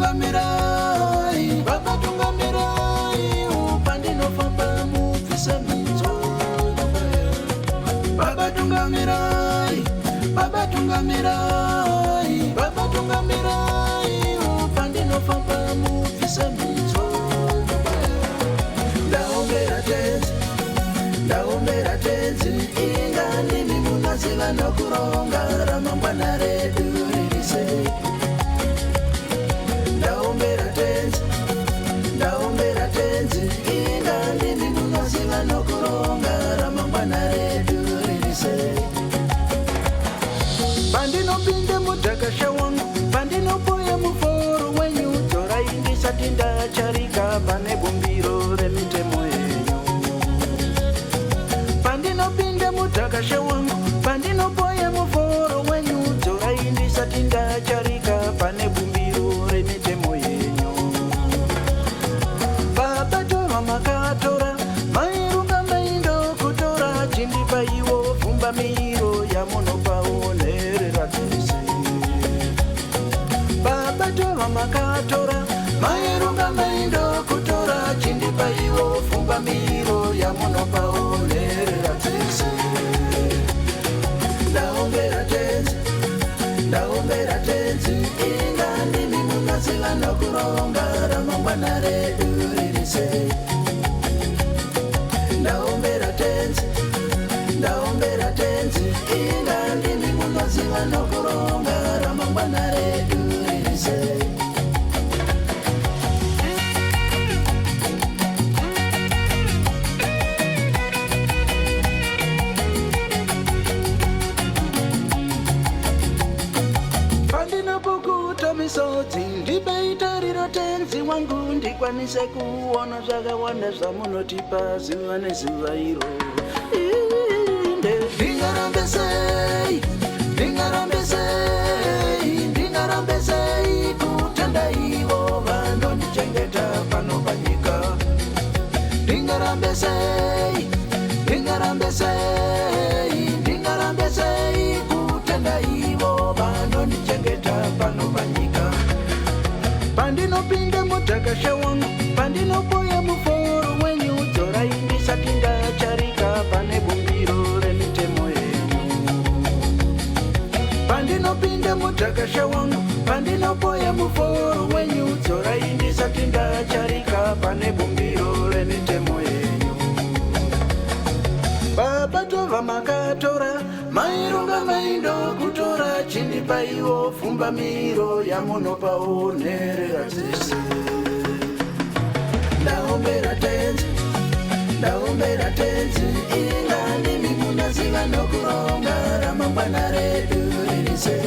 tungamirai, Baba tungamirai, pandinofamba mubvise mitoro. Baba tungamirai, Baba tungamirai, Baba tungamirai, pandinofamba mubvise mitoro. Ndaombera tenzi, inga ndimi munaziva nokuronga ramangwana redu ririse. Ndaombera tenzi, inga ndimi munaziva nokuronga ramangwana redu ririse. Pandinopinde mudhakasha wangu, pandinopoya muforo wenyu, torai ndisati ndacharika pane bumbiro remitemo yenyu. Pandinopinde mudhakasha wangu, pandinopoya muforo wenyu, torai ndisati ndacharika pane bumbiro remitemo yenyu. Baba tova makatora, mairunga maindo kutora, chindipa iwo pfumba miro yamunopaonerera dzese. Baba tova makatora, mairunga maindo kutora, chindipa iwo pfumba miro yamunopaonerera dzese. Ndaombera tenzi, inga ndimi munaziva nokuronga ramangwana redu ririse. Ndaombera tenzi, inga ndimi munaziva nokuronga ramangwana redu ririse. Pandinopukuta misodzi, ndibeita riro tenzi wangu, ndikwanise kuona zvakawanda zvamunotipa zuva nezuva iro. Ndingarambesei kutenda ivo vanondichengeta pano panyika. Ndingarambesei kutenda ivo vanondichengeta pano panyika. Pandinopinde mudhakasha wangu, pandinopoya muforo wenyu, torai ndisati ndacharika pane bumbiro remitemo yenyu. Pandinopinde mudhakasha wangu, pandinopoya muforo wenyu, torai ndisati ndacharika pane bumbiro remitemo yenyu. Baba tova makatora, mairunga maindo kutora, chindipa iwo pfumba miro yamunopaonerera dzese. Ndaombera tenzi, inga ndimi munaziva nokuronga ramangwana redu ririse.